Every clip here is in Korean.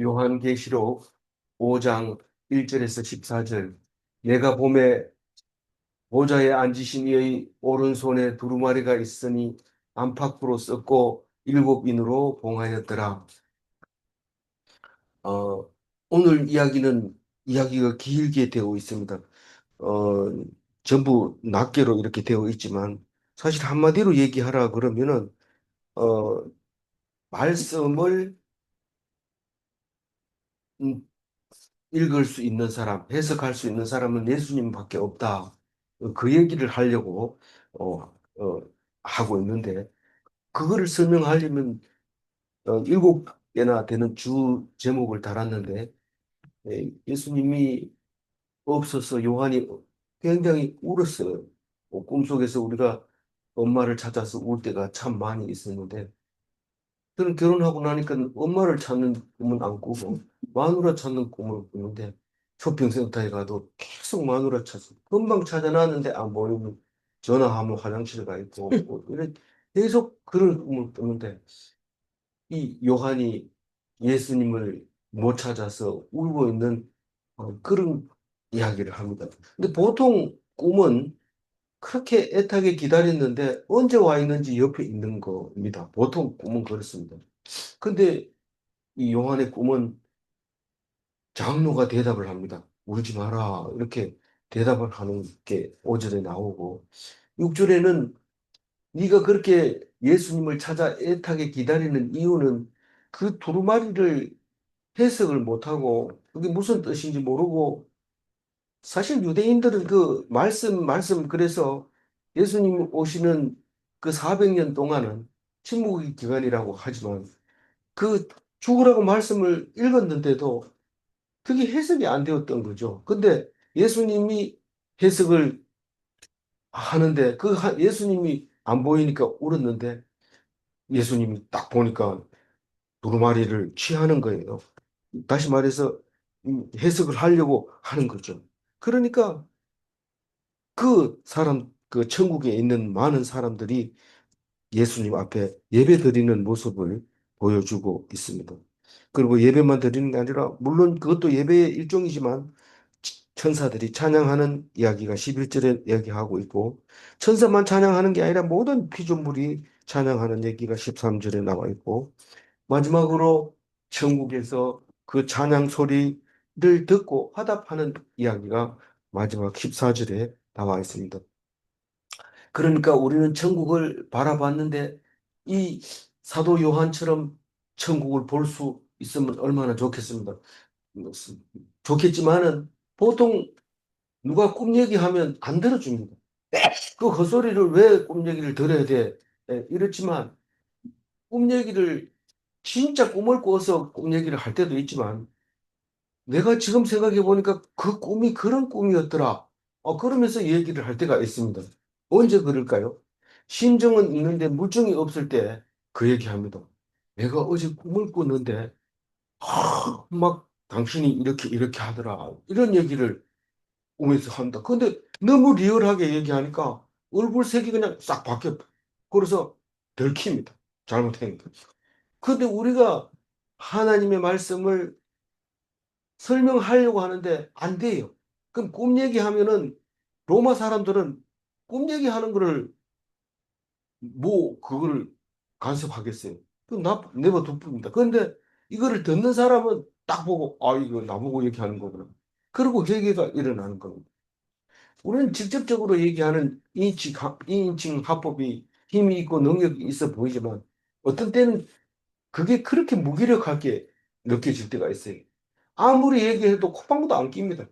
요한계시록 5장 1절에서 14절. 내가 봄에 보좌에 앉으신 이의 오른손에 두루마리가 있으니 안팎으로 썼고 일곱 인으로 봉하였더라. 어, 오늘 이야기가 길게 되어 있습니다. 어, 전부 낱개로 이렇게 되어 있지만 사실 한마디로 얘기하라 그러면은 어, 말씀을 음, 읽을 수 있는 사람, 해석할 수 있는 사람은 예수님밖에 없다. 그 얘기를 하려고 어, 어, 하고 있는데 그거를 설명하려면 일곱 개나 되는 주 제목을 달았는데 예수님이 없어서 요한이 굉장히 울었어요. 꿈속에서 우리가 엄마를 찾아서 울 때가 참 많이 있었는데 저는 결혼하고 나니까 엄마를 찾는 꿈은 안 꾸고 마누라 찾는 꿈을 꾸는데 쇼핑센터에 가도 계속 마누라 찾고 금방 찾아놨는데 안 보이면 전화하면 화장실 가 있고 뭐 이런 계속 그런 꿈을 꾸는데 이 요한이 예수님을 못 찾아서 울고 있는 그런 이야기를 합니다. 근데 보통 꿈은 그렇게 애타게 기다렸는데 언제 와 있는지 옆에 있는 겁니다. 보통 꿈은 그렇습니다. 근데 이 요한의 꿈은 장로가 대답을 합니다. 울지 마라. 이렇게 대답을 하는 게 5절에 나오고 6절에는 네가 그렇게 예수님을 찾아 애타게 기다리는 이유는 그 두루마리를 해석을 못하고 그게 무슨 뜻인지 모르고 사실 유대인들은 그 말씀 그래서 예수님 오시는 그 400년 동안은 침묵의 기간이라고 하지만 그 죽으라고 말씀을 읽었는데도 그게 해석이 안 되었던 거죠. 근데 예수님이 해석을 하는데 예수님이 안 보이니까 울었는데 예수님이 딱 보니까 두루마리를 취하는 거예요. 다시 말해서 해석을 하려고 하는 거죠. 그러니까 그 천국에 있는 많은 사람들이 예수님 앞에 예배 드리는 모습을 보여주고 있습니다. 그리고 예배만 드리는 게 아니라, 물론 그것도 예배의 일종이지만, 천사들이 찬양하는 이야기가 11절에 이야기하고 있고, 천사만 찬양하는 게 아니라 모든 피조물이 찬양하는 얘기가 13절에 나와 있고, 마지막으로 천국에서 그 찬양 소리를 듣고 화답하는 이야기가 마지막 14절에 나와 있습니다. 그러니까 우리는 천국을 바라봤는데 이 사도 요한처럼 천국을 볼 수 있으면 얼마나 좋겠습니다. 좋겠지만은 보통 누가 꿈 얘기하면 안 들어줍니다. 그 헛소리를 왜 꿈 얘기를 들어야 돼? 이렇지만 꿈 얘기를 진짜 꿈을 꿔서 꿈 얘기를 할 때도 있지만 내가 지금 생각해 보니까 그 꿈이 그런 꿈이었더라. 그러면서 얘기를 할 때가 있습니다. 언제 그럴까요? 심정은 있는데 물증이 없을 때 그 얘기합니다. 내가 어제 꿈을 꿨는데 막 당신이 이렇게 하더라. 이런 얘기를 꿈에서 한다. 근데 너무 리얼하게 얘기하니까 얼굴 색이 그냥 싹 바뀌어. 그래서 들킵니다. 잘못하니까. 근데 우리가 하나님의 말씀을 설명하려고 하는데 안 돼요. 그럼 꿈 얘기하면은 로마 사람들은 꿈 얘기하는 거를 그거를 간섭하겠어요. 내버 둬둡니다. 그런데 이거를 듣는 사람은 딱 보고 이거 나보고 얘기하는 거구나. 그리고 회개가 일어나는 겁니다. 우리는 직접적으로 얘기하는 이인칭 화법이 힘이 있고 능력이 있어 보이지만 어떤 때는 그게 그렇게 무기력하게 느껴질 때가 있어요. 아무리 얘기해도 콧방구도 안 낍니다.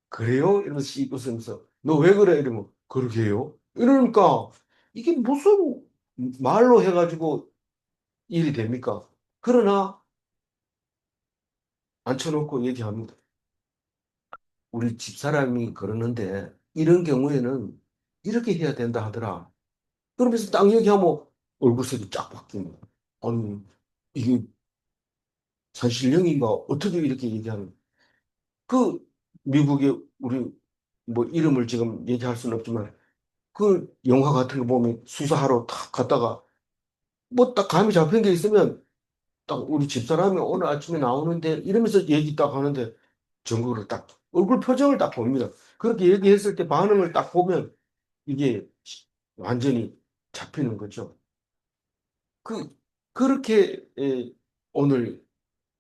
그래요? 이러면서 씩 웃으면서 너 왜 그래? 이러면 그러게요. 이러니까 이게 무슨 말로 해가지고 일이 됩니까? 그러나 앉혀놓고 얘기합니다. 우리 집사람이 그러는데 이런 경우에는 이렇게 해야 된다 하더라. 그러면서 딱 얘기하면 얼굴색이 쫙 바뀝니다. 아니 이게 산신령인가 어떻게 이렇게 얘기하는 그 미국의 우리 뭐 이름을 지금 얘기할 수는 없지만 그 영화 같은 거 보면 수사하러 탁 갔다가 뭐 딱 감이 잡힌 게 있으면 딱 우리 집사람이 오늘 아침에 나오는데 이러면서 얘기 딱 하는데 정거를 딱 얼굴 표정을 딱 봅니다. 그렇게 얘기했을 때 반응을 딱 보면 이게 완전히 잡히는 거죠. 그렇게 오늘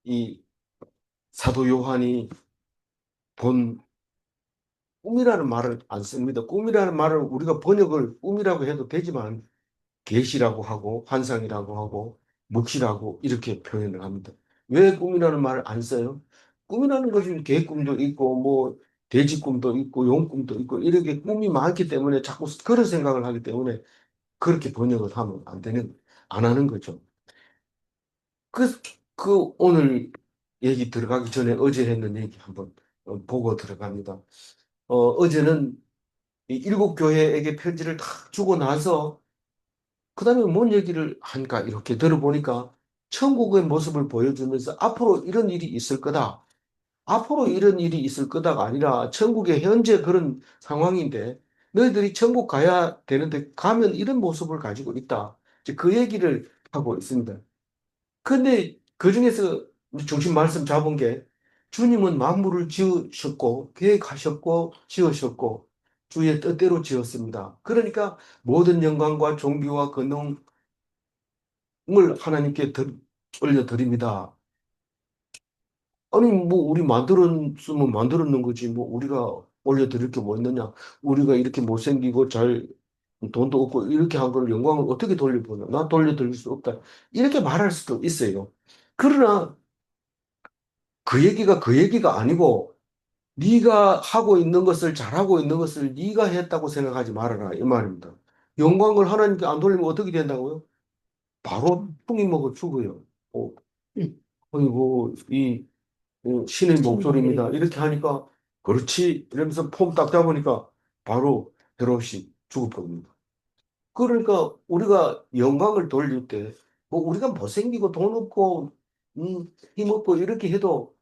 이 사도 요한이 본 꿈이라는 말을 안 씁니다. 꿈이라는 말을 우리가 번역을 꿈이라고 해도 되지만 계시라고 하고 환상이라고 하고 묵시라고 이렇게 표현을 합니다. 왜 꿈이라는 말을 안 써요? 꿈이라는 것은 개 꿈도 있고 뭐 돼지 꿈도 있고 용 꿈도 있고 이렇게 꿈이 많기 때문에 자꾸 그런 생각을 하기 때문에 그렇게 번역을 하면 안 하는 거죠. 그, 오늘 얘기 들어가기 전에 어제 했는 얘기 한번 보고 들어갑니다. 어제는 이 일곱 교회에게 편지를 다 주고 나서 그다음에 뭔 얘기를 한가 이렇게 들어보니까 천국의 모습을 보여주면서 앞으로 이런 일이 있을 거다. 앞으로 이런 일이 있을 거다가 아니라 천국의 현재 그런 상황인데 너희들이 천국 가야 되는데 가면 이런 모습을 가지고 있다. 이제 그 얘기를 하고 있습니다. 근데 그 중에서 중심 말씀 잡은 게 주님은 만물을 지으셨고 계획하셨고 지으셨고 주의 뜻대로 지었습니다. 그러니까 모든 영광과 존귀와 권능을 하나님께 올려드립니다. 아니 뭐 우리 만들었으면 만들었는 거지 뭐 우리가 올려드릴 게 뭐 있느냐. 우리가 이렇게 못생기고 잘 돈도 없고 이렇게 한 걸 영광을 어떻게 돌려보냐. 나 돌려드릴 수 없다. 이렇게 말할 수도 있어요. 그러나 그 얘기가 아니고 네가 하고 있는 것을 잘하고 있는 것을 네가 했다고 생각하지 말아라 이 말입니다. 영광을 하나님께 안 돌리면 어떻게 된다고요? 바로 풍이 먹어 죽어요. 어, 아이고 신의 목소리입니다. 이렇게 하니까 그렇지 이러면서 폼 딱 잡으니까 바로 헤롯이 죽어버립니다. 그러니까 우리가 영광을 돌릴 때 뭐 우리가 못생기고 돈 없고 힘없고 이렇게 해도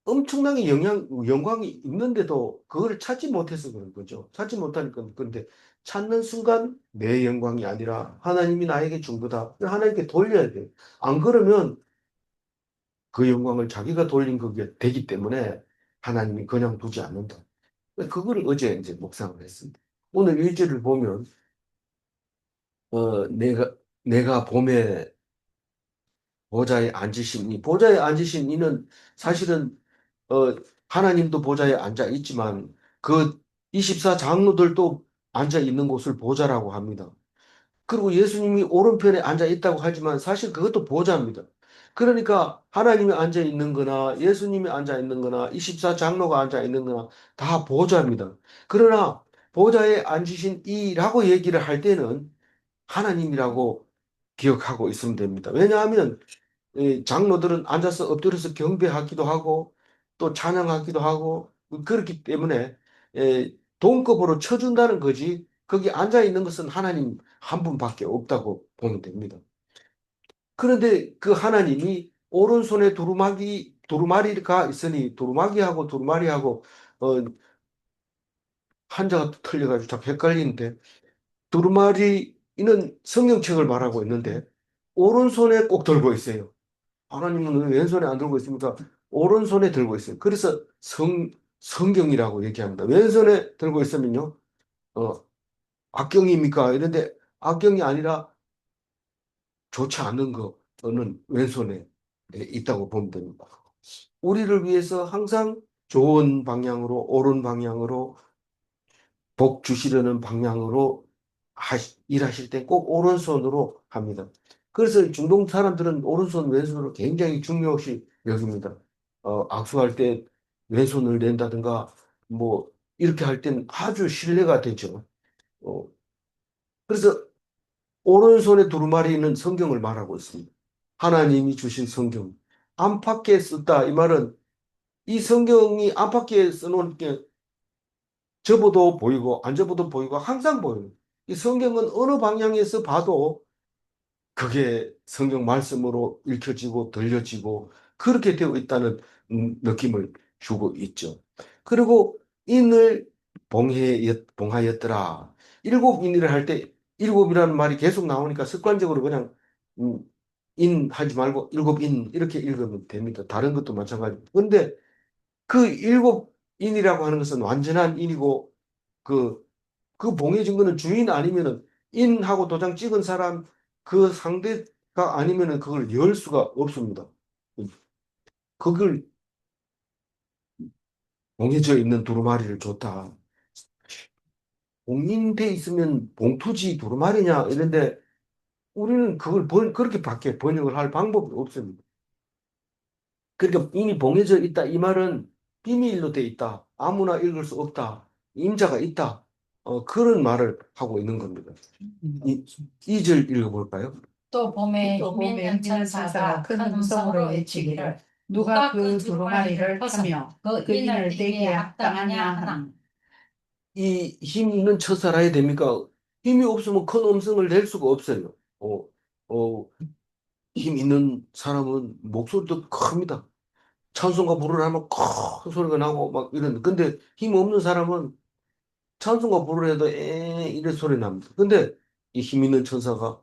엄청나게 영광이 있는데도 그걸 찾지 못해서 그런 거죠. 찾지 못하니까. 그런데 찾는 순간 내 영광이 아니라 하나님이 나에게 준 거다. 하나님께 돌려야 돼요. 안 그러면 그 영광을 자기가 돌린 그게 되기 때문에 하나님이 그냥 두지 않는다. 그거를 어제 이제 묵상을 했습니다. 오늘 일절을 보면, 내가 봄에 보좌에 앉으신 보좌에 앉으신 이는 사실은 어, 하나님도 보좌에 앉아 있지만 그 24 장로들도 앉아 있는 곳을 보좌라고 합니다. 그리고 예수님이 오른편에 앉아 있다고 하지만 사실 그것도 보좌입니다. 그러니까 하나님이 앉아 있는 거나 예수님이 앉아 있는 거나 24 장로가 앉아 있는 거나 다 보좌입니다. 그러나 보좌에 앉으신 이라고 얘기를 할 때는 하나님이라고 기억하고 있으면 됩니다. 왜냐하면 이 장로들은 앉아서 엎드려서 경배하기도 하고 또 찬양하기도 하고 그렇기 때문에 동급으로 쳐준다는 거지 거기 앉아 있는 것은 하나님 한 분밖에 없다고 보면 됩니다. 그런데 그 하나님이 오른손에 두루마리가 있으니 두루마기하고 두루마리하고 어, 한자가 틀려가지고 자꾸 헷갈리는데 두루마리는 성경책을 말하고 있는데 오른손에 꼭 들고 있어요. 하나님은 왜 왼손에 안 들고 있습니까? 오른손에 들고 있어요. 그래서 성경이라고 얘기합니다. 왼손에 들고 있으면요, 어, 악경입니까? 이런데 악경이 아니라 좋지 않은 거는 왼손에 있다고 보면 됩니다. 우리를 위해서 항상 좋은 방향으로, 옳은 방향으로, 복 주시려는 방향으로 일하실 때 꼭 오른손으로 합니다. 그래서 중동 사람들은 오른손, 왼손을 굉장히 중요시 여깁니다. 악수할 때 왼손을 낸다든가, 뭐, 이렇게 할 때는 아주 신뢰가 되죠. 어, 그래서 오른손에 두루마리는 성경을 말하고 있습니다. 하나님이 주신 성경. 안팎에 썼다. 이 말은 이 성경이 안팎에 써놓은 게 접어도 보이고 안 접어도 보이고 항상 보여요. 이 성경은 어느 방향에서 봐도 그게 성경 말씀으로 읽혀지고 들려지고 그렇게 되어 있다는 느낌을 주고 있죠. 그리고 인을 봉하였더라. 일곱 인을 할 때 일곱이라는 말이 계속 나오니까 습관적으로 그냥 음, 인 하지 말고 일곱 인 이렇게 읽으면 됩니다. 다른 것도 마찬가지. 그런데 그 일곱 인이라고 하는 것은 완전한 인이고 그, 그 봉해 증거는 주인 아니면은 인하고 도장 찍은 사람 그 상대가 아니면은 그걸 열 수가 없습니다. 그걸 봉해져 있는 두루마리를 줬다. 봉인돼 있으면 봉투지 두루마리냐 이런데 우리는 그걸 그렇게 밖에 번역을 할 방법이 없습니다. 그러니까 이미 봉해져 있다. 이 말은 비밀로 돼 있다. 아무나 읽을 수 없다. 임자가 있다. 그런 말을 하고 있는 겁니다. 이, 2절 읽어볼까요? 또 봄에 또 힘 봄에 있는 힘있는 천사가 천사가 큰 큰 음성으로 음성으로 외치기를 외치기를 누가 누가 그 그 두루마리를 두루마리를 펴서 펴서 그 그 인을 인을 떼기에 떼기에 합당하냐 합당하냐 하나. 하나. 이 힘 있는 처사라 해야 됩니까? 힘이 없으면 큰 음성을 낼 수가 없어요. 어, 어, 힘 있는 사람은 목소리도 큽니다. 찬송가 부르려면 큰 소리가 나고 막 이런. 근데 힘 없는 사람은 찬송가 부르려 해도 이런 소리 납니다. 근데 이 힘 있는 천사가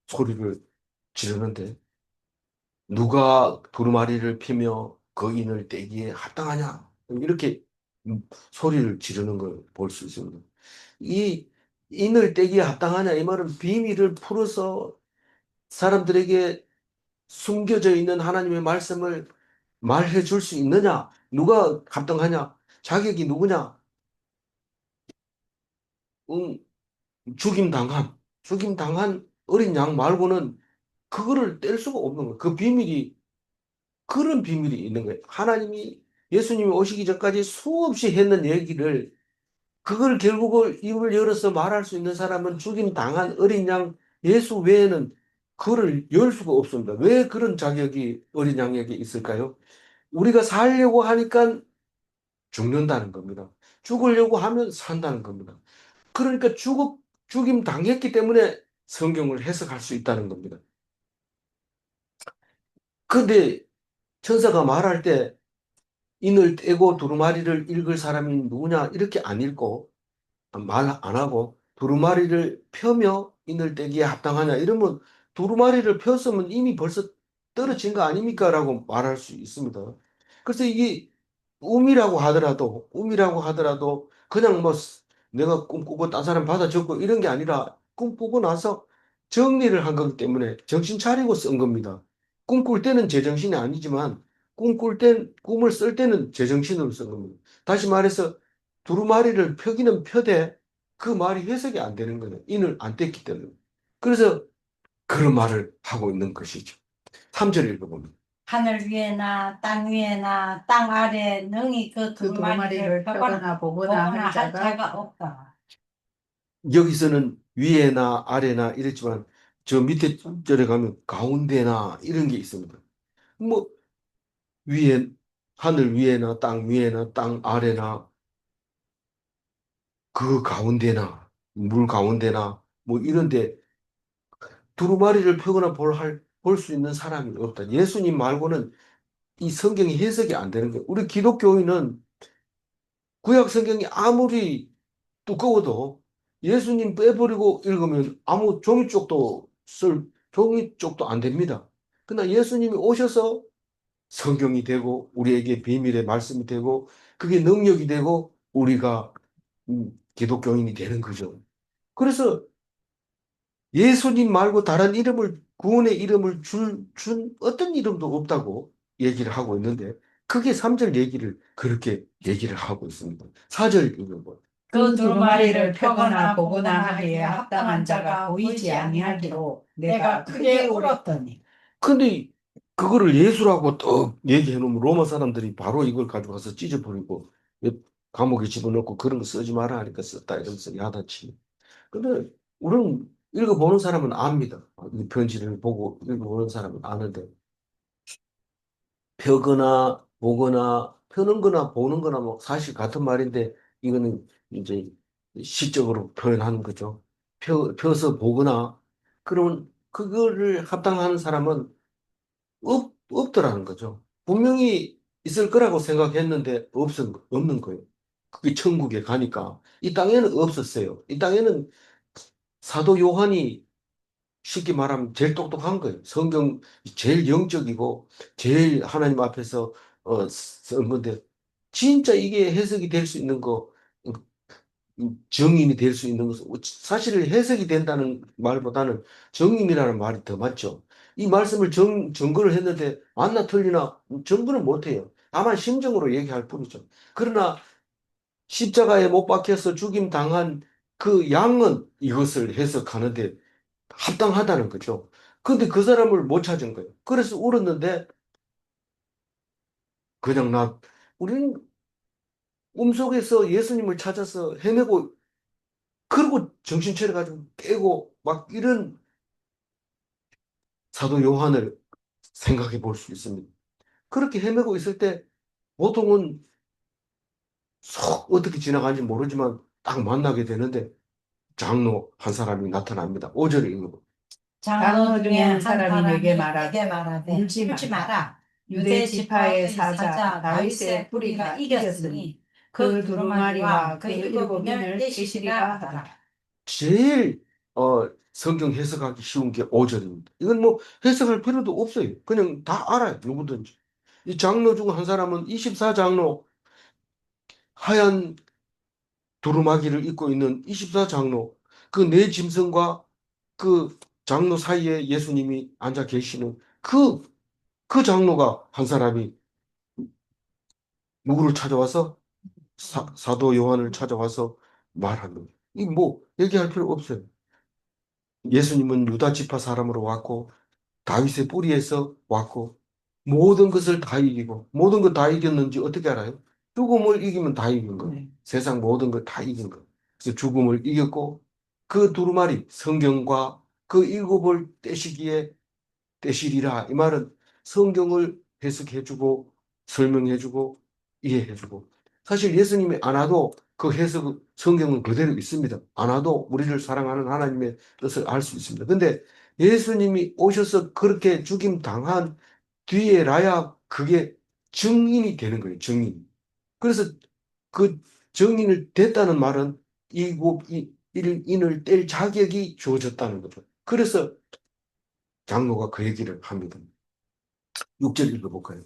소리를 지르는데 누가 두루마리를 피며 거인을 떼기에 합당하냐? 이렇게 소리를 지르는 걸 볼 수 있습니다. 이 인을 떼기에 합당하냐? 이 말은 비밀을 풀어서 사람들에게 숨겨져 있는 하나님의 말씀을 말해 줄 수 있느냐? 누가 합당하냐? 자격이 누구냐? 응, 죽임 당한 어린 양 말고는 그거를 뗄 수가 없는 거예요. 그 비밀이 그런 비밀이 있는 거예요. 하나님이 예수님이 오시기 전까지 수없이 했는 얘기를 그걸 결국을 입을 열어서 말할 수 있는 사람은 죽임 당한 어린 양 예수 외에는 그를 열 수가 없습니다. 왜 그런 자격이 어린 양에게 있을까요? 우리가 살려고 하니까 죽는다는 겁니다. 죽으려고 하면 산다는 겁니다. 그러니까 죽임 당했기 때문에 성경을 해석할 수 있다는 겁니다. 근데 천사가 말할 때 인을 떼고 두루마리를 읽을 사람이 누구냐 이렇게 안 읽고 말 안 하고 두루마리를 펴며 인을 떼기에 합당하냐 이러면 두루마리를 폈으면 이미 벌써 떨어진 거 아닙니까? 라고 말할 수 있습니다. 그래서 이게 꿈이라고 하더라도 그냥 뭐 내가 꿈꾸고 딴 사람 받아 적고 이런 게 아니라 꿈꾸고 나서 정리를 한 거기 때문에 정신 차리고 쓴 겁니다. 꿈꿀 때는 제정신이 아니지만 꿈을 쓸 때는 제정신으로 쓴 겁니다. 다시 말해서 두루마리를 펴기는 펴되 그 말이 해석이 안 되는 거예요. 인을 안 뗐기 때문에. 그래서 그런 말을 하고 있는 것이죠. 3절 읽어봅니다. 하늘 위에나 땅 위에나 땅 아래 능히 그 그 두루마리를 두루마리를 펴거나 펴거나 보거나 보거나 할 한 자가 자가 없다. 여기서는 위에나 아래나 이랬지만 저 밑에 절에 가면 가운데나 이런 게 있습니다. 뭐 위에 하늘 위에나 땅 아래나 그 가운데나 물 가운데나 뭐 이런데 두루마리를 펴거나 볼 수 있는 사람이 없다. 예수님 말고는 이 성경이 해석이 안 되는 거예요. 우리 기독교인은 구약 성경이 아무리 두꺼워도 예수님 빼버리고 읽으면 아무 종이 쪽도 안 됩니다. 그러나 예수님이 오셔서 성경이 되고 우리에게 비밀의 말씀이 되고 그게 능력이 되고 우리가 기독교인이 되는 거죠. 그래서 예수님 말고 다른 구원의 이름을 준 어떤 이름도 없다고 얘기를 하고 있는데, 그게 3절 얘기를 그렇게 얘기를 하고 있습니다. 4절 읽어봐요. 그 그 두루마리를 두루마리를 펴거나 펴거나 보거나 보거나 하기에 하기에 합당한 합당한 자가 자가 보이지 보이지 아니하기로 아니하기로 내가 내가 크게 크게 울었더니. 근데 그거를 예수라고 또 얘기해 놓으면 로마 사람들이 바로 이걸 가져가서 찢어버리고 감옥에 집어넣고 그런 거 쓰지 마라 하니까 썼다 이러면서 야단치. 근데 우리는 읽어보는 사람은 압니다. 이 편지를 보고 읽어보는 사람은 아는데 펴는 거나 보는 거나 뭐 사실 같은 말인데 이거는 이제 시적으로 표현하는 거죠. 펴서 보거나 그러면 그거를 합당하는 사람은 없더라는 거죠. 분명히 있을 거라고 생각했는데 없는 거예요. 그게 천국에 가니까 이 땅에는 없었어요. 이 땅에는 사도 요한이 쉽게 말하면 제일 똑똑한 거예요. 성경 제일 영적이고 제일 하나님 앞에서 쓴 건데 진짜 이게 해석이 될 수 있는 거, 정인이 될 수 있는 것은 사실 해석이 된다는 말보다는 정인이라는 말이 더 맞죠. 이 말씀을 증거를 했는데 맞나 틀리나 증거는 못해요. 다만 심정으로 얘기할 뿐이죠. 그러나 십자가에 못 박혀서 죽임 당한 그 양은 이것을 해석하는데 합당하다는 거죠. 근데 그 사람을 못 찾은 거예요. 그래서 울었는데 그냥 우리는 꿈속에서 예수님을 찾아서 헤매고 그러고 정신 차려가지고 깨고 막 이런 사도 요한을 생각해 볼 수 있습니다. 그렇게 헤매고 있을 때 보통은 속 어떻게 지나가는지 모르지만 딱 만나게 되는데 장로 한 사람이 나타납니다. 5절에 있는 거. 장로 중에 한 사람이 사람이 내게 내게 말하되 말하되 울지 울지 마라. 마라. 유대 지파의 사자 다윗의 뿌리가 이겼으니 그 두루마리와 그 일곱 인을 떼시리라 하더라. 제일 성경 해석하기 쉬운 게 5절입니다. 이건 뭐 해석할 필요도 없어요. 그냥 다 알아요. 누구든지. 이 장로 중 한 사람은 24장로 하얀 두루마기를 입고 있는 24장로 그 네 짐승과 그 장로 사이에 예수님이 앉아 계시는 그 장로가 한 사람이 누구를 찾아와서 사도 요한을 찾아와서 말합니다. 이 뭐 얘기할 필요 없어요. 예수님은 유다 지파 사람으로 왔고 다윗의 뿌리에서 왔고 모든 것을 다 이기고 모든 것 다 이겼는지 어떻게 알아요? 죽음을 이기면 다 이긴 거. 네. 세상 모든 걸 다 이긴 거. 그래서 죽음을 이겼고 그 두루마리 성경과 그 일곱을 떼시기에 떼시리라. 이 말은 성경을 해석해주고 설명해주고 이해해주고 사실 예수님이 안 와도 그 해석 성경은 그대로 있습니다. 안 와도 우리를 사랑하는 하나님의 뜻을 알 수 있습니다. 근데 예수님이 오셔서 그렇게 죽임 당한 뒤에라야 그게 증인이 되는 거예요. 증인. 그래서 그 증인을 됐다는 말은 일인을 뗄 자격이 주어졌다는 거죠. 그래서 장로가 그 얘기를 합니다. 6절 읽어볼까요?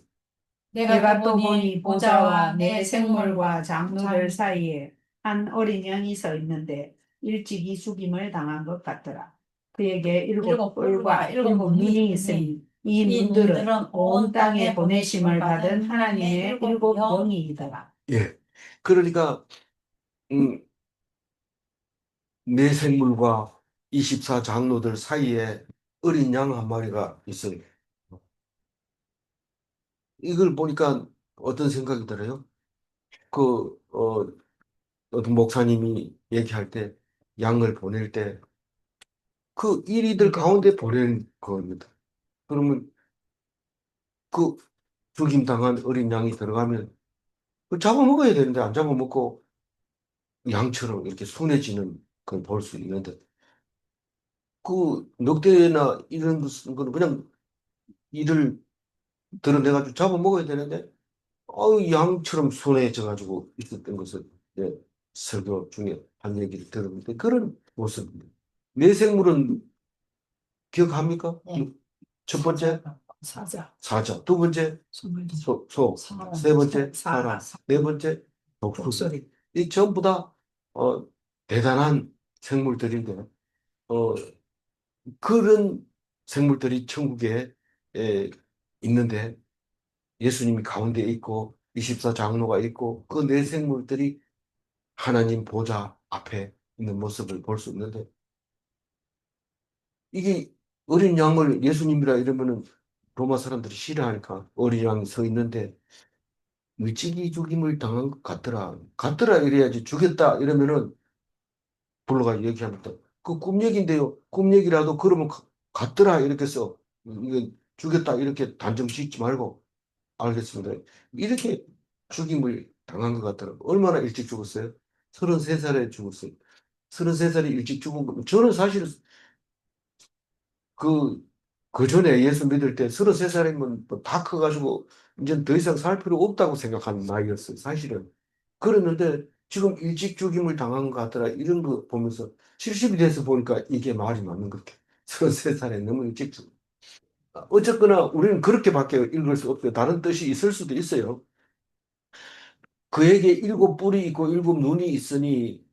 내가 또 보니 보좌와 내 생물과 장로들 사이에 한 어린 양이 서 있는데 일찍이 죽임을 당한 것 같더라. 그에게 일곱 뿔과 일곱 눈이 있으니 이 눈들은 온 땅에 보내심을 받은 하나님의 일곱 영이더라. 예. 그러니까 음, 내 생물과 24 장로들 사이에 어린 양 한 마리가 있어요. 이걸 보니까 어떤 생각이 들어요? 어떤 목사님이 얘기할 때 양을 보낼 때 그 이리들 가운데 보낸 겁니다. 그러면 그 죽임당한 어린 양이 들어가면 그 잡아먹어야 되는데 안 잡아먹고 양처럼 이렇게 순해지는 걸 볼 수 있는데 그 늑대나 이런 거는 그냥 이를 드러내가지고 잡아먹어야 되는데 양처럼 순해져가지고 있었던 것을 예, 설교 중에 한 얘기를 들었는데 그런 모습입니다. 내생물은 기억합니까? 네. 첫 번째 사자, 사자, 두 번째 소, 세 번째 사람, 네 번째 독수리. 독수리. 이 전부 다 대단한 생물들인데 어, 그런 생물들이 천국에 있는데 예수님이 가운데 있고 24 장로가 있고 그 네 생물들이 하나님 보좌 앞에 있는 모습을 볼 수 있는데 이게 어린 양을 예수님이라 이러면은 로마 사람들이 싫어하니까 어린 양이 서 있는데 일찍이 죽임을 당한 것 같더라. 같더라 이래야지 죽였다 이러면은 불러가 얘기합니다. 그 꿈 얘기인데요. 꿈 얘기라도 그러면 같더라 이렇게 써. 이게 죽였다 이렇게 단정 짓지 말고 알겠습니다. 이렇게 죽임을 당한 것 같더라고요. 얼마나 일찍 죽었어요? 33살에 죽었어요. 33살이 일찍 죽은 거면 저는 사실 그, 그 전에 예수 믿을 때 33살이면 다 커가지고 이제 더 이상 살 필요 없다고 생각하는 나이였어요. 사실은. 그랬는데 지금 일찍 죽임을 당한 것 같더라. 이런 거 보면서 70이 돼서 보니까 이게 말이 맞는 것 같아요. 33살에 너무 일찍 죽어. 어쨌거나 우리는 그렇게밖에 읽을 수 없어요. 다른 뜻이 있을 수도 있어요. 그에게 일곱 뿔이 있고 일곱 눈이 있으니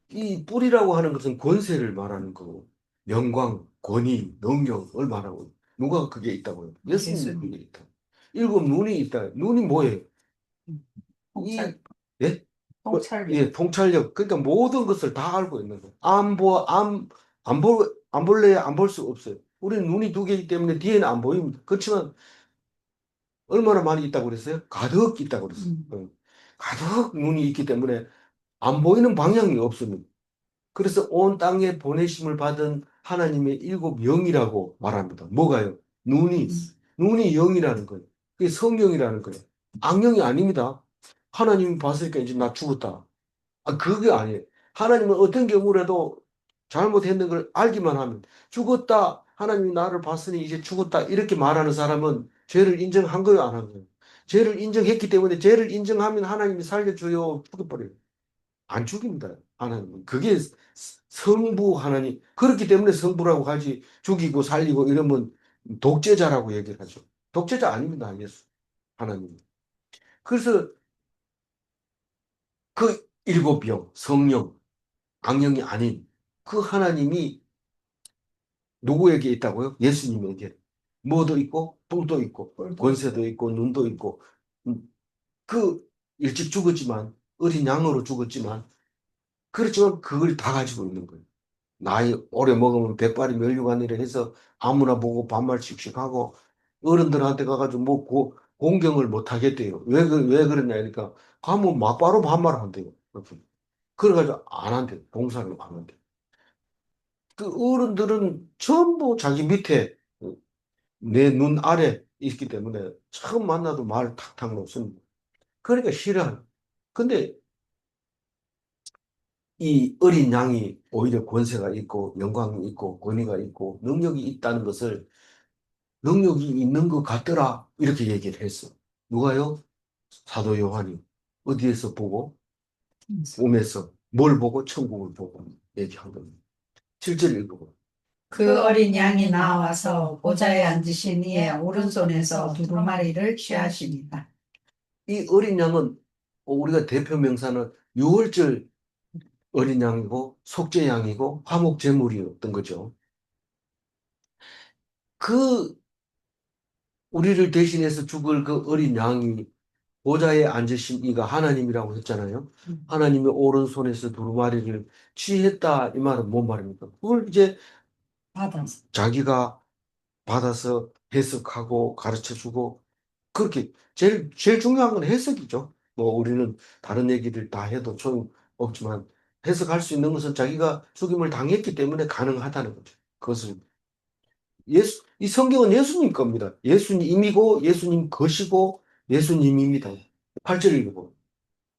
이 뿔이라고 하는 것은 권세를 말하는 거고 영광, 권위, 능력을 말하고 누가 그게 있다고요? 예수님이 그게 있다. 일곱 눈이 있다. 눈이 뭐예요? 이 통찰, 예? 통찰력. 예, 통찰력. 그러니까 모든 것을 다 알고 있는 거예요. 안 볼래야 안 볼 수 없어요. 우리는 눈이 두 개이기 때문에 뒤에는 안 보입니다. 그렇지만 얼마나 많이 있다고 그랬어요? 가득 있다고 그랬어요. 가득 눈이 있기 때문에 안 보이는 방향이 없습니다. 그래서 온 땅에 보내심을 받은 하나님의 일곱 영이라고 말합니다. 뭐가요? 눈이 영이라는 거예요. 그게 성령이라는 거예요. 악령이 아닙니다. 하나님이 봤으니까 이제 나 죽었다. 그게 아니에요. 하나님은 어떤 경우라도 잘못했는 걸 알기만 하면 죽었다. 하나님이 나를 봤으니 이제 죽었다. 이렇게 말하는 사람은 죄를 인정한 거예요, 안 한 거예요? 죄를 인정했기 때문에 죄를 인정하면 하나님이 살려줘요. 죽어버려요. 안 죽입니다. 하나님은. 그게 성부 하나님. 그렇기 때문에 성부라고 하지 죽이고 살리고 이러면 독재자라고 얘기를 하죠. 독재자 아닙니다. 예수. 하나님. 그래서 그 일곱 영, 성령, 악령이 아닌 그 하나님이 누구에게 있다고요? 예수님에게. 뭐도 있고, 뿔도 있고, 권세도 있고, 눈도 있고, 음, 그 일찍 죽었지만, 어린 양으로 죽었지만, 그렇지만 그걸 다 가지고 있는 거예요. 나이 오래 먹으면 백발이 면류관이라 해서 아무나 보고 반말씩씩 하고, 어른들한테 가가지고 뭐 공경을 못 하겠대요. 왜 그러냐, 하니까, 가면 막바로 반말한대요. 그래가지고 안 한대요. 봉사를 안 한대요. 그 어른들은 전부 자기 밑에 내 눈 아래 있기 때문에 처음 만나도 말 탁탁 놓습니다. 그러니까 싫어요. 근데 이 어린 양이 오히려 권세가 있고 영광이 있고 권위가 있고 능력이 있다는 것을 능력이 있는 것 같더라 이렇게 얘기를 했어. 누가요? 사도 요한이 어디에서 보고 꿈에서 뭘 보고 천국을 보고 얘기한 겁니다. 실제로 읽어보. 그 어린 양이 나와서 보좌에 앉으신 이의 오른손에서 두루마리를 취하십니다. 이 어린 양은 우리가 대표 명사는 유월절 어린 양이고 속죄 양이고 화목 제물이었던 거죠. 그 우리를 대신해서 죽을 그 어린 양이 보좌에 앉으신 이가 하나님이라고 했잖아요. 하나님의 오른손에서 두루마리를 취했다 이 말은 뭔 말입니까? 그걸 이제 받아서. 자기가 받아서 해석하고 가르쳐주고 그렇게 제일 중요한 건 해석이죠. 뭐 우리는 다른 얘기를 다 해도 소용없지만 해석할 수 있는 것은 자기가 죽임을 당했기 때문에 가능하다는 거죠. 그것을 이 성경은 예수님 겁니다. 예수님이고 예수님 것이고 예수님입니다. 8절 읽어보.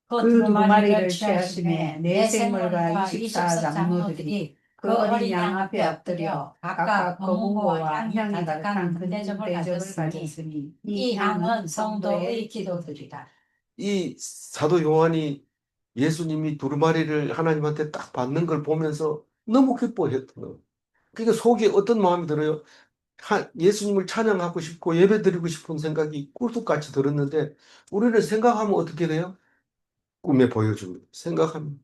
그 그 두루마리를 두루마리를 취하심에 취하심에 내 내 생물과 생물과 24 24 장로들이 장로들이 그 그 어린 어린 양 양 앞에 앞에 엎드려 엎드려 각각 각각 거문고와 거문고와 향이 향이 가득한 가득한 큰 대접을 대접을 가졌으니 가졌으니 이 향은 성도의 기도들이다. 이 사도 요한이 예수님이 두루마리를 하나님한테 딱 받는 걸 보면서 너무 기뻐했던 거예요. 그러니까 속에 어떤 마음이 들어요? 예수님을 찬양하고 싶고 예배드리고 싶은 생각이 꿀뚝같이 들었는데 우리는 생각하면 어떻게 돼요? 꿈에 보여줍니다. 생각하면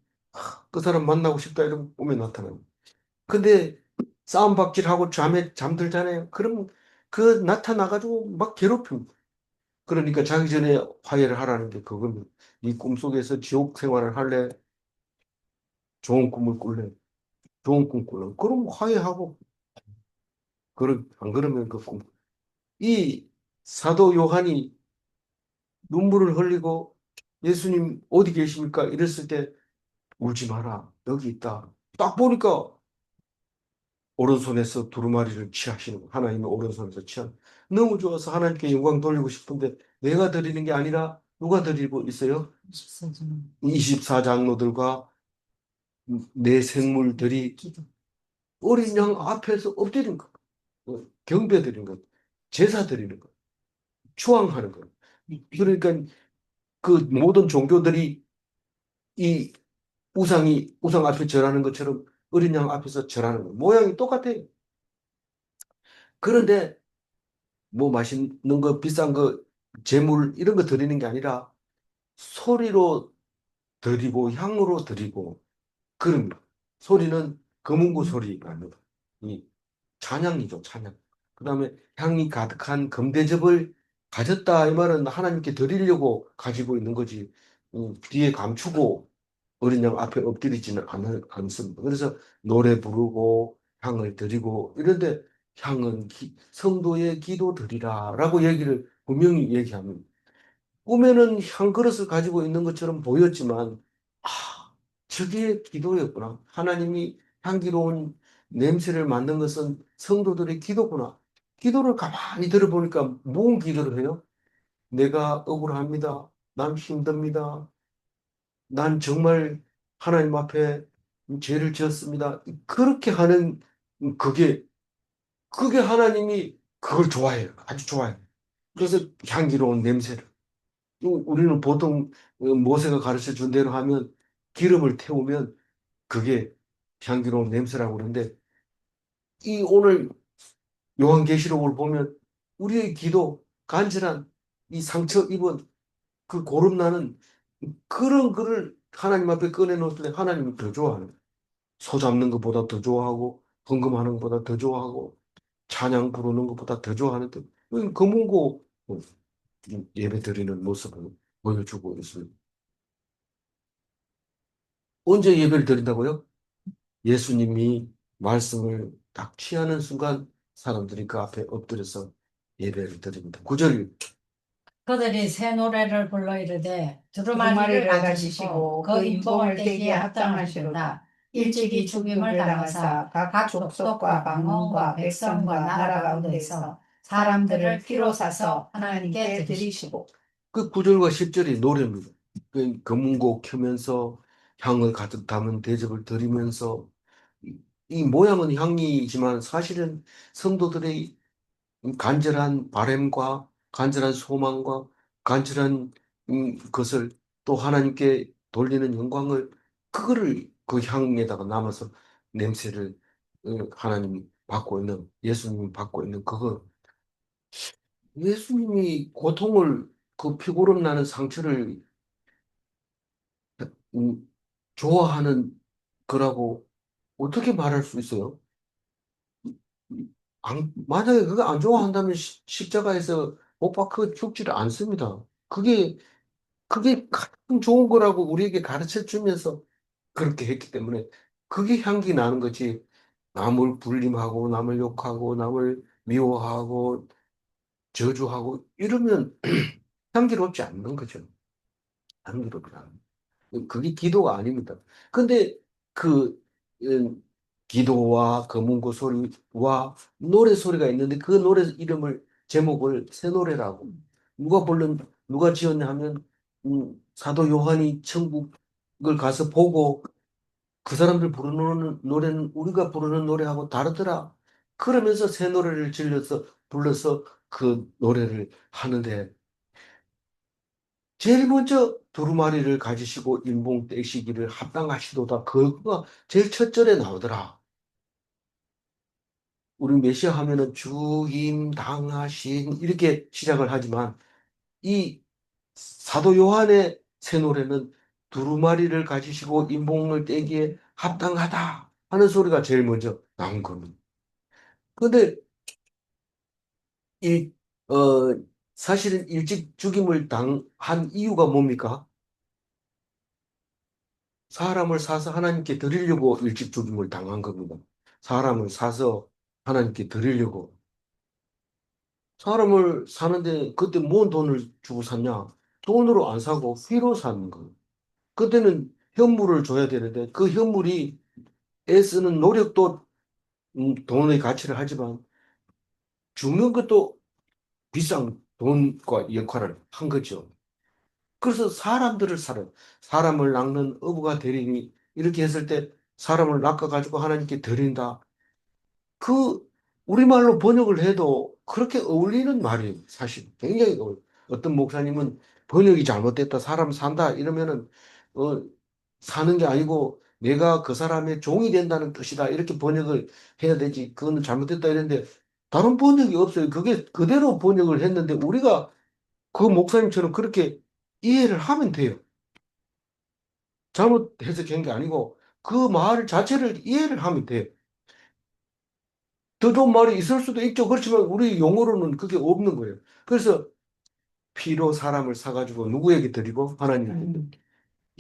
그 사람 만나고 싶다 이러면 꿈에 나타납니다. 근데 싸움박질하고 잠에 잠들잖아요. 그러면 그 나타나가지고 막 괴롭힙니다. 그러니까 자기 전에 화해를 하라는 게 그겁니다. 네 꿈속에서 지옥 생활을 할래? 좋은 꿈을 꿀래? 좋은 꿈 꿀래? 그럼 화해하고 안 그러면 그 꿈. 이 사도 요한이 눈물을 흘리고 예수님 어디 계십니까? 이랬을 때 울지 마라. 여기 있다. 딱 보니까 오른손에서 두루마리를 취하시는 거예요. 하나님의 오른손에서 취한. 너무 좋아서 하나님께 영광 돌리고 싶은데 내가 드리는 게 아니라 누가 드리고 있어요? 24장로들과 내 생물들이 기도. 어린 양 앞에서 엎드린 것, 경배 드리는 것, 제사 드리는 것, 추앙하는 것. 그러니까 그 모든 종교들이 이 우상 앞에 절하는 것처럼 어린 양 앞에서 절하는 거. 모양이 똑같아요. 그런데 뭐 맛있는 거, 비싼 거, 재물 이런 거 드리는 게 아니라 소리로 드리고 향으로 드리고 그런 소리는 금은구 소리가 아니라 이 찬양이죠, 찬양. 그다음에 향이 가득한 금대접을 가졌다 이 말은 하나님께 드리려고 가지고 있는 거지. 뒤에 감추고 어린 양 앞에 엎드리지는 않습니다. 그래서 노래 부르고 향을 드리고 이런데 향은 성도의 기도 드리라라고 얘기를 분명히 얘기합니다. 꿈에는 향 그릇을 가지고 있는 것처럼 보였지만 아, 저게 기도였구나. 하나님이 향기로운 냄새를 맡는 것은 성도들의 기도구나. 기도를 가만히 들어보니까 무슨 기도를 해요? 내가 억울합니다. 난 힘듭니다. 난 정말 하나님 앞에 죄를 지었습니다. 그렇게 하는 그게 하나님이 그걸 좋아해요. 아주 좋아해요. 그래서 향기로운 냄새를. 우리는 보통 모세가 가르쳐 준 대로 하면 기름을 태우면 그게 향기로운 냄새라고 그러는데 이 오늘 요한계시록을 보면 우리의 기도, 간절한 이 상처 입은 그 고름나는 그런 글을 하나님 앞에 꺼내놓을 때 하나님이 더 좋아하는 거예요. 소 잡는 것보다 더 좋아하고 헌금하는 것보다 더 좋아하고 찬양 부르는 것보다 더 좋아하는 금은고 예배 드리는 모습을 보여주고 있습니다. 언제 예배를 드린다고요? 예수님이 말씀을 딱 취하는 순간 사람들이 그 앞에 엎드려서 예배를 드립니다. 9절 그들이 새 노래를 불러 이르되 두루마리를 두루마리를 가지시고 가지시고 그 그 인봉을 인봉을 떼기에 떼기에 합당하시로다. 합당하시로다. 일찍이 죽임을 당하사 각 족속과 방언과 백성과 나라 가운데서 사람들을 피로 사서 하나님께 드리시고. 그 9절과 10절이 노래입니다. 그 금은곡 켜면서 향을 가득 담은 대접을 드리면서 이 모양은 향이지만 사실은 성도들의 간절한 바램과 간절한 소망과 간절한 것을 또 하나님께 돌리는 영광을 그거를 그 향에다가 남아서 냄새를 하나님이 받고 있는 예수님이 받고 있는 그거 예수님이 고통을 그 피고름 나는 상처를 음, 좋아하는 거라고 어떻게 말할 수 있어요? 만약에 그거 안 좋아한다면 십자가에서 못 박혀 죽지를 않습니다. 그게 가장 좋은 거라고 우리에게 가르쳐 주면서 그렇게 했기 때문에 그게 향기 나는 거지. 남을 불림하고, 남을 욕하고, 남을 미워하고, 저주하고, 이러면 향기롭지 않는 거죠. 향기롭지 않는. 그게 기도가 아닙니다. 근데 그 음, 기도와 금은고 소리와 노래 소리가 있는데 그 노래 이름을 제목을 새 노래라고 누가 지었냐 하면 사도 요한이 천국을 가서 보고 그 사람들 부르는 노래는 우리가 부르는 노래하고 다르더라. 그러면서 새 노래를 불러서 그 노래를 하는데 제일 먼저 두루마리를 가지시고 인봉 떼시기를 합당하시도다. 그거가 제일 첫 절에 나오더라. 우리 메시아 하면은 주임 당하신 이렇게 시작을 하지만 이 사도 요한의 새 노래는 두루마리를 가지시고 인봉을 떼기에 합당하다 하는 소리가 제일 먼저 나온 겁니다. 근데 이, 어, 사실은 일찍 죽임을 당한 이유가 뭡니까? 사람을 사서 하나님께 드리려고 일찍 죽임을 당한 겁니다. 사람을 사서 하나님께 드리려고. 사람을 사는데 그때 뭔 돈을 주고 샀냐? 돈으로 안 사고 피로 사는 거예요. 그때는 현물을 줘야 되는데 그 현물이 애쓰는 노력도 돈의 가치를 하지만 죽는 것도 비싼 돈과 역할을 한 거죠. 그래서 사람들을 살아요. 사람을 낚는 어부가 되리니 이렇게 했을 때 사람을 낚아가지고 하나님께 드린다. 그 우리말로 번역을 해도 그렇게 어울리는 말이에요. 사실 굉장히 어떤 목사님은 번역이 잘못됐다. 사람 산다 이러면은 어, 사는 게 아니고 내가 그 사람의 종이 된다는 뜻이다. 이렇게 번역을 해야 되지. 그거는 잘못됐다 이랬는데 다른 번역이 없어요. 그게 그대로 번역을 했는데 우리가 그 목사님처럼 그렇게 이해를 하면 돼요. 잘못 해석한 게 아니고 그 말 자체를 이해를 하면 돼요. 더 좋은 말이 있을 수도 있죠. 그렇지만 우리 용어로는 그게 없는 거예요. 그래서 피로 사람을 사가지고 누구에게 드리고 하나님께 드리고.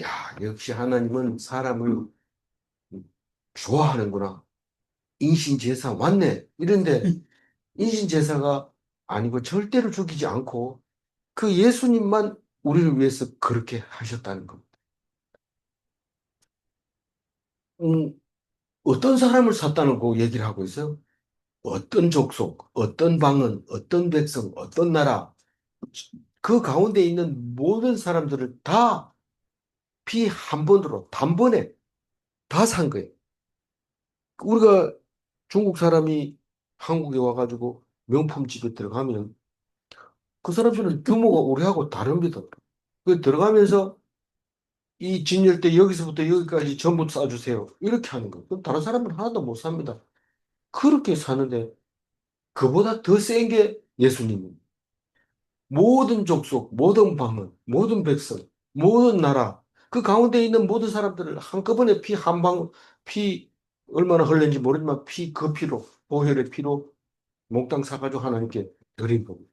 야, 역시 하나님은 사람을 좋아하는구나. 인신제사 맞네. 이런데 인신제사가 아니고 절대로 죽이지 않고 그 예수님만 우리를 위해서 그렇게 하셨다는 겁니다. 음, 어떤 사람을 샀다는 거 얘기를 하고 있어요. 어떤 족속, 어떤 방언, 어떤 백성, 어떤 나라, 그 가운데 있는 모든 사람들을 다 피 한 번으로 단번에 다 산 거예요. 우리가 중국 사람이 한국에 와가지고 명품 집에 들어가면 그 사람들은 규모가 우리하고 다릅니다. 그 들어가면서 이 진열대 여기서부터 여기까지 전부 싸주세요. 이렇게 하는 거예요. 그럼 다른 사람은 하나도 못 삽니다. 그렇게 사는데 그보다 더 센 게 예수님입니다. 모든 족속, 모든 방언, 모든 백성, 모든 나라, 그 가운데 있는 모든 사람들을 한꺼번에 피 한 방, 피 얼마나 흘렸는지 모르지만 피 그 피로, 보혈의 피로 몽땅 사가지고 하나님께 드린 겁니다.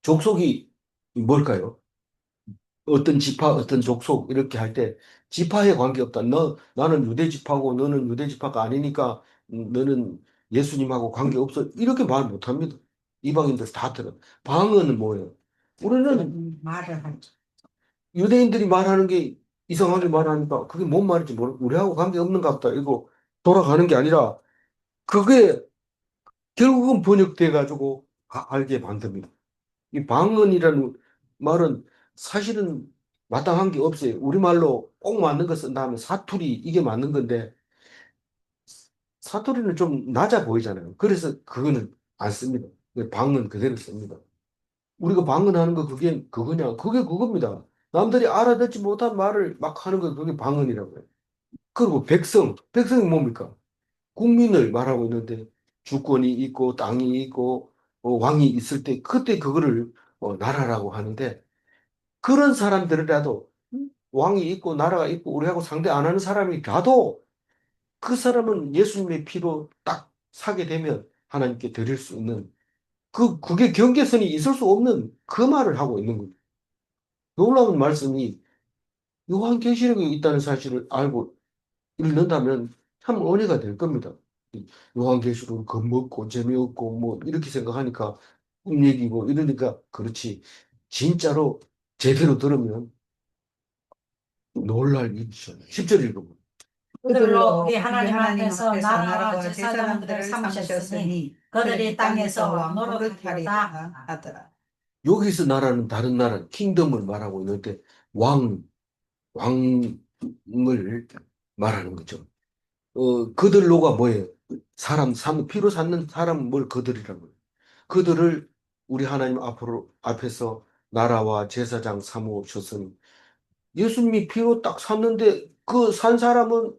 족속이 뭘까요? 어떤 지파, 어떤 족속 이렇게 할 때 지파에 관계없다. 나는 유대 지파고 너는 유대 지파가 아니니까 너는 예수님하고 관계없어. 이렇게 말 못합니다. 이방인들 다 들어. 방언은 뭐예요? 우리는 말을 하죠. 유대인들이 말하는 게 이상하게 말하니까 그게 뭔 말인지 우리하고 관계없는가 보다. 이거 돌아가는 게 아니라 그게 결국은 번역돼 가지고 알게 만듭니다. 이 방언이라는 말은 사실은 마땅한 게 없어요. 우리말로 꼭 맞는 거 쓴다 하면 사투리 이게 맞는 건데 사투리는 좀 낮아 보이잖아요. 그래서 그거는 안 씁니다. 방언 그대로 씁니다. 우리가 방언하는 거 그게 그거냐? 그게 그겁니다. 남들이 알아듣지 못한 말을 막 하는 거 그게 방언이라고요. 그리고 백성이 뭡니까? 국민을 말하고 있는데 주권이 있고 땅이 있고 왕이 있을 때 그때 그거를 나라라고 하는데 그런 사람들이라도 왕이 있고 나라가 있고 우리하고 상대 안 하는 사람이라도 그 사람은 예수님의 피로 딱 사게 되면 하나님께 드릴 수 있는 그게 경계선이 있을 수 없는 그 말을 하고 있는 거죠. 놀라운 말씀이 요한계시록에 있다는 사실을 알고 읽는다면 참 은혜가 될 겁니다. 요한계시록은 겁먹고 재미없고 뭐 이렇게 생각하니까 꿈 얘기고 이러니까 그렇지. 진짜로 제대로 들으면 놀랄 일이죠. 10절 읽어보면. 그들로 우리 하나님 앞에서 나라와 제사장들을 삼으셨으니 그들이 땅에서 왕 노릇하리라 하더라. 여기서 나라는 다른 나라, 킹덤을 말하고 있는데 왕을 말하는 거죠. 그들로가 뭐예요? 피로 삼는 사람 뭘 그들이라고요. 그들을 우리 하나님 앞에서 나라와 제사장 삼으셨으니 예수님이 피로 딱 샀는데 그 산 사람은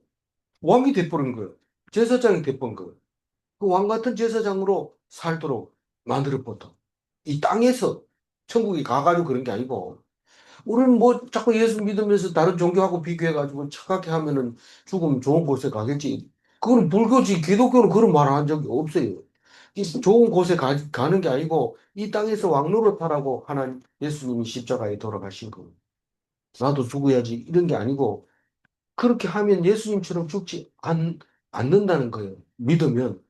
왕이 돼버린 거예요. 제사장이 돼버린 거예요. 그 왕 같은 제사장으로 살도록 만들어버렸다. 이 땅에서 천국에 가가지고 그런 게 아니고 우리는 뭐 자꾸 예수 믿으면서 다른 종교하고 비교해가지고 착하게 하면은 죽으면 좋은 곳에 가겠지. 그건 불교지 기독교는 그런 말 한 적이 없어요. 이 좋은 곳에 가는 게 아니고 이 땅에서 왕노릇하라고 하나님 예수님이 십자가에 돌아가신 거. 나도 죽어야지 이런 게 아니고 그렇게 하면 예수님처럼 죽지 않는다는 거예요. 믿으면.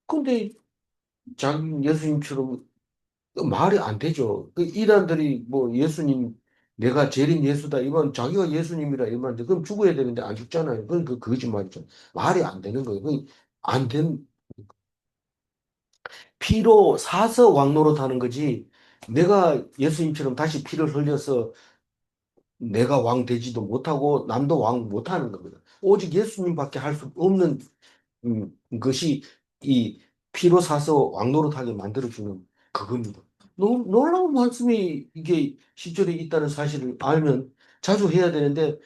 근데 자기 예수님처럼 말이 안 되죠. 그 이단들이 뭐 예수님 내가 재림 예수다 이건 자기가 예수님이라 이러는데 그럼 죽어야 되는데 안 죽잖아요. 그건 그 거짓말이죠. 말이 안 되는 거예요. 그안된 피로 사서 왕노릇하는 거지. 내가 예수님처럼 다시 피를 흘려서 내가 왕 되지도 못하고 남도 왕 못하는 겁니다. 오직 예수님밖에 할 수 없는 것이 이 피로 사서 왕노릇하게 만들어주는 그겁니다. 놀라운 말씀이 이게 10절에 있다는 사실을 알면 자주 해야 되는데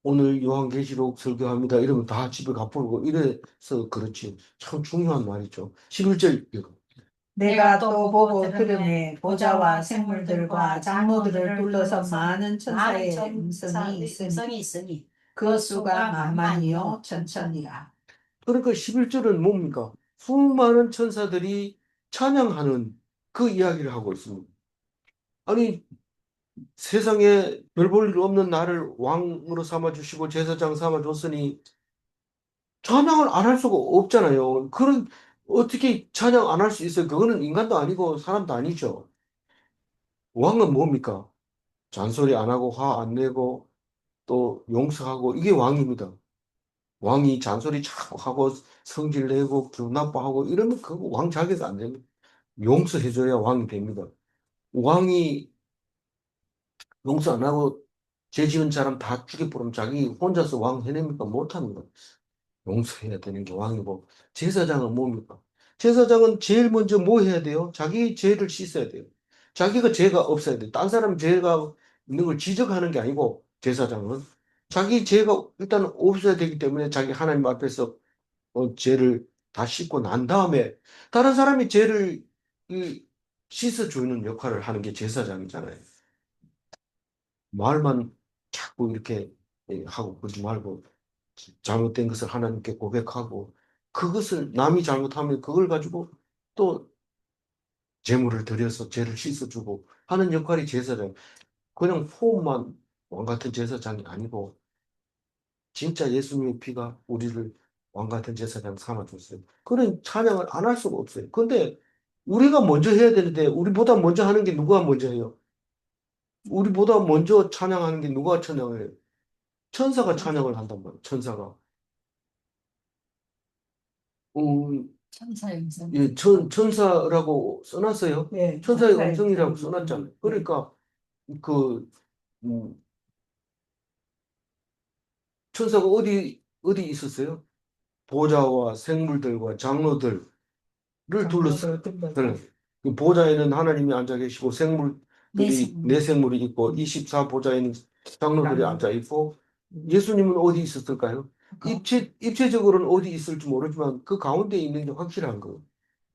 오늘 요한계시록 설교합니다. 이러면 다 집에 가버리고 이래서 그렇지. 참 중요한 말이죠. 11절 이거. 내가 또 보고 들으매 보좌와 생물들과 장로들을 둘러서 많은 천사의 음성이 있으니 그 수가 만만이요 천천이라. 그러니까 11절은 뭡니까? 수많은 천사들이 찬양하는 그 이야기를 하고 있습니다. 아니, 세상에 별 볼 일 없는 나를 왕으로 삼아주시고 제사장 삼아줬으니 찬양을 안 할 수가 없잖아요. 그런, 어떻게 찬양 안 할 수 있어요? 그거는 인간도 아니고 사람도 아니죠. 왕은 뭡니까? 잔소리 안 하고 화 안 내고 또 용서하고 이게 왕입니다. 왕이 잔소리 자꾸 하고 성질 내고 기분 나빠하고 이러면 그거 왕 자격이 안 됩니다. 용서해줘야 왕이 됩니다. 왕이 용서 안 하고 죄 지은 사람 다 죽여버리면 자기 혼자서 왕 해냅니까? 못합니다. 용서해야 되는 게 왕이고 제사장은 뭡니까? 제사장은 제일 먼저 뭐 해야 돼요? 자기 죄를 씻어야 돼요. 자기가 죄가 없어야 돼요. 딴 사람 죄가 있는 걸 지적하는 게 아니고 제사장은 자기 죄가 일단 없어야 되기 때문에 자기 하나님 앞에서 죄를 다 씻고 난 다음에 다른 사람이 죄를 이, 씻어주는 역할을 하는 게 제사장이잖아요. 말만 자꾸 이렇게 하고 그러지 말고 잘못된 것을 하나님께 고백하고 그것을 남이 잘못하면 그걸 가지고 또 제물을 드려서 죄를 씻어주고 하는 역할이 제사장. 그냥 포함만 왕 같은 제사장이 아니고 진짜 예수님의 피가 우리를 왕 같은 제사장 삼아줬어요. 그런 찬양을 안 할 수가 없어요. 근데 우리가 먼저 해야 되는데 우리보다 먼저 하는 게 누가 먼저 해요? 우리보다 먼저 찬양하는 게 누가 찬양을 해요? 천사가 찬양을 한단 말이에요. 천사가. 천사의 음성. 예, 천사라고 써놨어요. 네, 천사의 천사의 음성이라고 음성이. 써놨잖아요. 그러니까 그 음, 천사가 어디 있었어요? 보좌와 생물들과 장로들을 둘러서. 장로들 네. 둘러서. 그 보좌에는 하나님이 앉아 계시고 네 생물들이 생물. 네 생물이 있고 24 보좌에는 장로들이 앉아 있고 예수님은 어디 있었을까요? 입체적으로는 어디 있을지 모르지만 그 가운데 있는 게 확실한 거예요.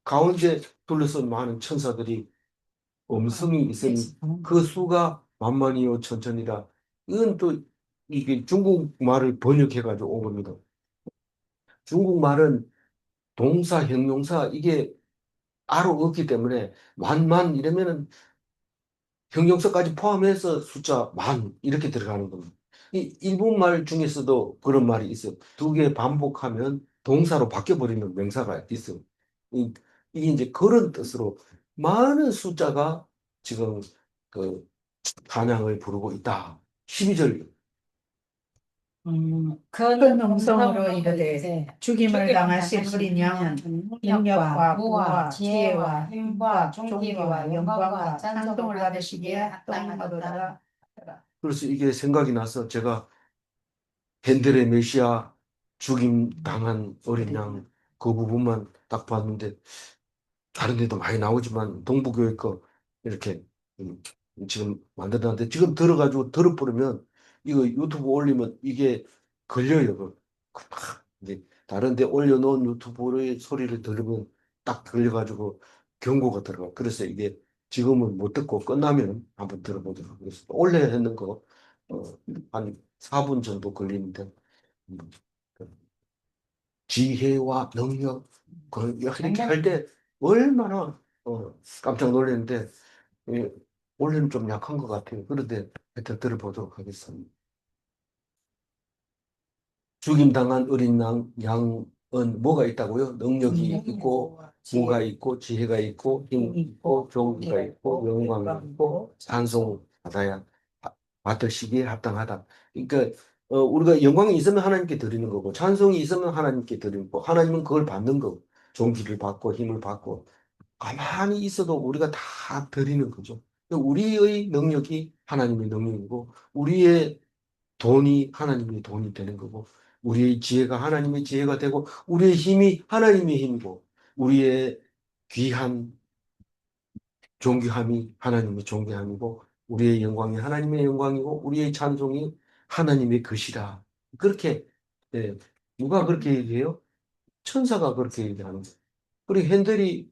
가운데 둘러서 많은 천사들이 음성이 있으니 그 수가 만만이요 천천이라. 이건 또 이게 중국말을 번역해가지고 온 겁니다. 중국말은 동사, 형용사 이게 따로 없기 때문에 만만 이러면은 형용사까지 포함해서 숫자 만 이렇게 들어가는 겁니다. 이 일본말 중에서도 그런 말이 있어요. 두 개 반복하면 동사로 바뀌어버리는 명사가 있어요. 이, 이게 이제 그런 뜻으로 많은 숫자가 지금 그 찬양을 부르고 있다. 12절. 큰 큰 음성으로 음성으로 이르되 이르되 죽임을 당하신 어린 양은 능력과 부와 지혜와 힘과 존귀와 영광과 찬송을 받으시기에 합당하도다. 그래서 이게 생각이 나서 제가 헨델의 메시아 죽임 당한 어린 양 그 부분만 딱 봤는데 다른 데도 많이 나오지만 동부교회 거 이렇게 음, 지금 만들었는데 지금 들어가지고 들어버리면 이거 유튜브 올리면 이게 걸려요. 막 이제 다른 데 올려놓은 유튜브의 소리를 들으면 딱 걸려가지고 경고가 들어가. 그래서 이게 지금은 못 듣고 끝나면 한번 들어보도록 하겠습니다. 원래 했는 거 한 4분 정도 걸리는데 음, 그 지혜와 능력 이렇게 할 때 얼마나 깜짝 놀랐는데 예, 원래는 좀 약한 것 같아요. 그런데 하여튼 들어보도록 하겠습니다. 죽임당한 어린 양은 뭐가 있다고요? 능력이 있고, 뭐가 있고, 지혜가 있고, 힘이 있고, 종기가 있고, 영광이 있고, 찬송을 받아야 받을 시기에 합당하다. 그러니까 우리가 영광이 있으면 하나님께 드리는 거고, 찬송이 있으면 하나님께 드리는 거고, 하나님은 그걸 받는 거고, 종기를 받고 힘을 받고, 가만히 있어도 우리가 다 드리는 거죠. 우리의 능력이 하나님의 능력이고, 우리의 돈이 하나님의 돈이 되는 거고, 우리의 지혜가 하나님의 지혜가 되고, 우리의 힘이 하나님의 힘이고, 우리의 귀한 존귀함이 하나님의 존귀함이고, 우리의 영광이 하나님의 영광이고, 우리의 찬송이 하나님의 것이라. 그렇게, 예, 누가 그렇게 얘기해요? 천사가 그렇게 얘기하는 거예요. 그리고 핸델이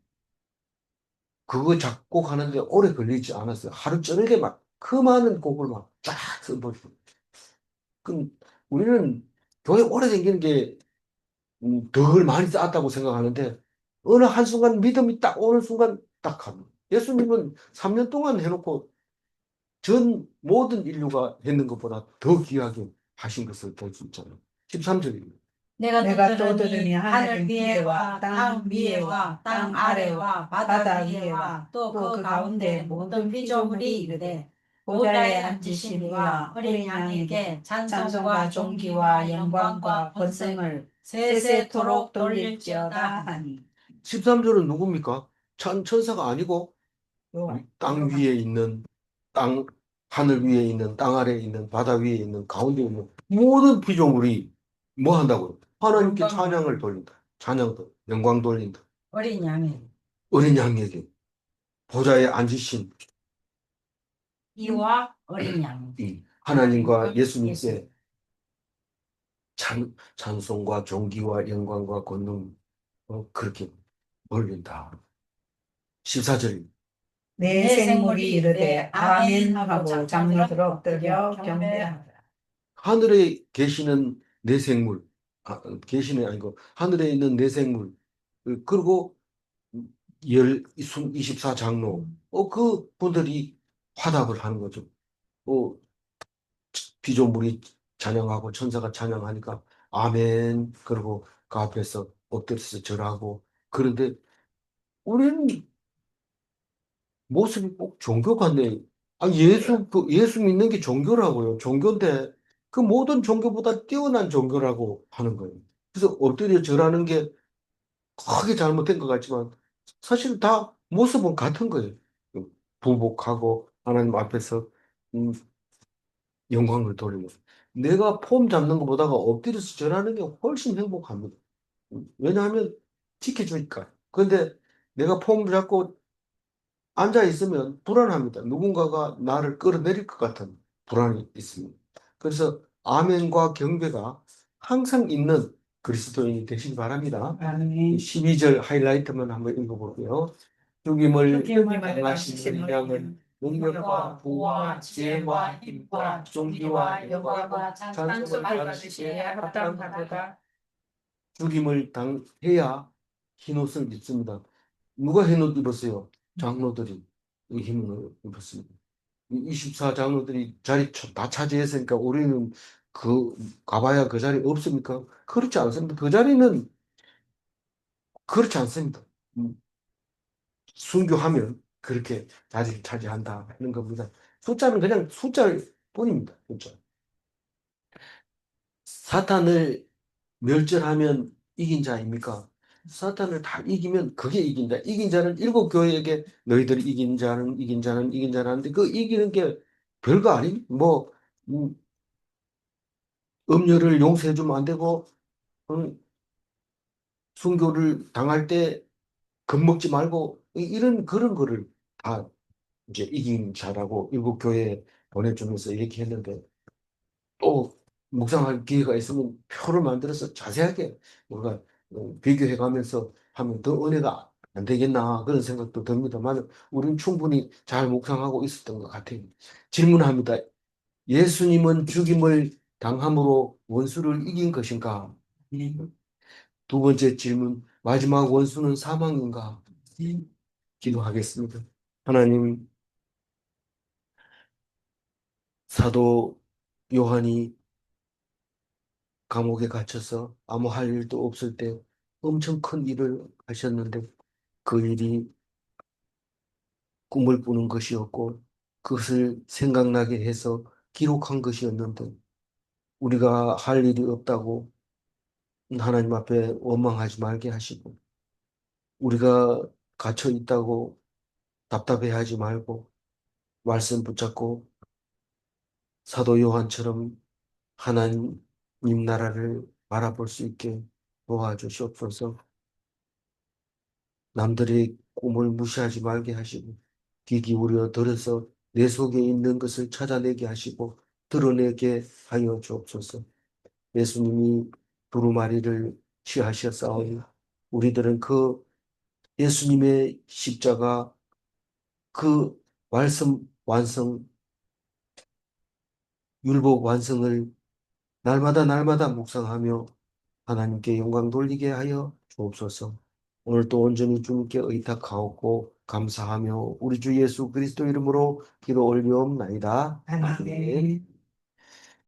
그거 작곡하는데 오래 걸리지 않았어요. 하루 저녁에 막 그 많은 곡을 막 쫙 써버리고. 그 우리는 교회 오래 다니는 게 덕을 많이 쌓았다고 생각하는데 어느 한순간 믿음이 딱 오는 순간 딱 하면 예수님은 3년 동안 해놓고 전 모든 인류가 했는 것보다 더 귀하게 하신 것을 볼 수 있잖아요. 13절입니다. 내가 또 들으니 하늘 위에와 땅 위에와 땅 아래와 바다 위에와 또 그 가운데 모든 피조물이 이르되 보좌에 앉으신 이와 어린 양에게 찬송과 존귀와 영광과 권성을 세세토록 돌릴지어다 하니. 13절은 누굽니까? 천사가 아니고 땅 위에 있는 땅 하늘 위에 있는 땅 아래에 있는 바다 위에 있는 가운데 있는 모든 피조물이 뭐 한다고요? 하나님께 찬양을 돌린다. 찬양도 영광 돌린다. 어린 양이 어린 양에게 보좌에 앉으신 이와 어린 양. 이 하나님과 예수님께 찬송과 존귀와 영광과 권능 그렇게 돌린다. 14절 내 생물이 이르되 아멘 하고 장로들어 엎드려 경배하더라. 하늘에 계시는 내 생물 계시는 아니고 하늘에 있는 내 생물 그리고 24장로 그 분들이 화답을 하는 거죠. 어, 피조물이 찬양하고 천사가 찬양하니까 아멘 그리고 그 앞에서 엎드려서 절하고 그런데 우리는 모습이 꼭 종교 같네. 예수 믿는 게 종교라고요. 종교인데 그 모든 종교보다 뛰어난 종교라고 하는 거예요. 그래서 엎드려 절하는 게 크게 잘못된 것 같지만 사실 다 모습은 같은 거예요. 부복하고 하나님 앞에서 음, 영광을 돌리는. 내가 폼 잡는 것보다가 엎드려서 절하는 게 훨씬 행복합니다. 왜냐하면 지켜주니까. 그런데 내가 폼 잡고 앉아 있으면 불안합니다. 누군가가 나를 끌어내릴 것 같은 불안이 있습니다. 그래서 아멘과 경배가 항상 있는 그리스도인이 되시기 바랍니다. 아멘. 12절 하이라이트만 한번 읽어볼게요. 죽임을 죽임을 당하시는 양은 능력과 부와 지혜와 힘과 존귀와 영광과 찬송을 받으시기에 합당하도다. 죽임을 당해야 흰옷을 입습니다. 누가 흰옷 입었어요? 장로들이 이 흰옷을 입었습니다. 24장로들이 자리 다 차지했으니까 우리는 가봐야 그 자리 없습니까? 그렇지 않습니다. 그 자리는 그렇지 않습니다. 음, 순교하면 그렇게 자리를 차지한다 하는 겁니다. 숫자는 그냥 숫자일 뿐입니다. 숫자. 사탄을 멸절하면 이긴 자입니까? 사탄을 다 이기면 그게 이긴다. 이긴 자는 일곱 교회에게 너희들이 이긴 자는 이긴 자는 이긴 자는 하는데 그 이기는 게 별거 아니? 음, 음료를 용서해 주면 안 되고 순교를 당할 때 겁먹지 말고 이런 그런 거를 다 이제 이긴 자라고 일곱 교회에 보내주면서 얘기했는데 또 묵상할 기회가 있으면 표를 만들어서 자세하게 우리가 비교해 가면서 하면 더 은혜가 안 되겠나 그런 생각도 듭니다만 우리는 충분히 잘 묵상하고 있었던 것 같아요. 질문합니다. 예수님은 죽임을 당함으로 원수를 이긴 것인가? 두 번째 질문, 마지막 원수는 사망인가? 기도하겠습니다. 하나님, 사도 요한이 감옥에 갇혀서 아무 할 일도 없을 때 엄청 큰 일을 하셨는데 그 일이 꿈을 꾸는 것이었고 그것을 생각나게 해서 기록한 것이었는데 우리가 할 일이 없다고 하나님 앞에 원망하지 말게 하시고 우리가 갇혀 있다고 답답해하지 말고 말씀 붙잡고 사도 요한처럼 하나님 나라를 바라볼 수 있게 도와주시옵소서. 남들의 꿈을 무시하지 말게 하시고 귀 기울여 들어서 내 속에 있는 것을 찾아내게 하시고 드러내게 하여 주옵소서. 예수님이 두루마리를 취하셨사오니 우리들은 그 예수님의 십자가 그 완성, 율법 완성을 날마다 묵상하며 하나님께 영광 돌리게 하여 주옵소서. 오늘 또 온전히 주님께 의탁하옵고 감사하며 우리 주 예수 그리스도 이름으로 기도 올리옵나이다. 아멘.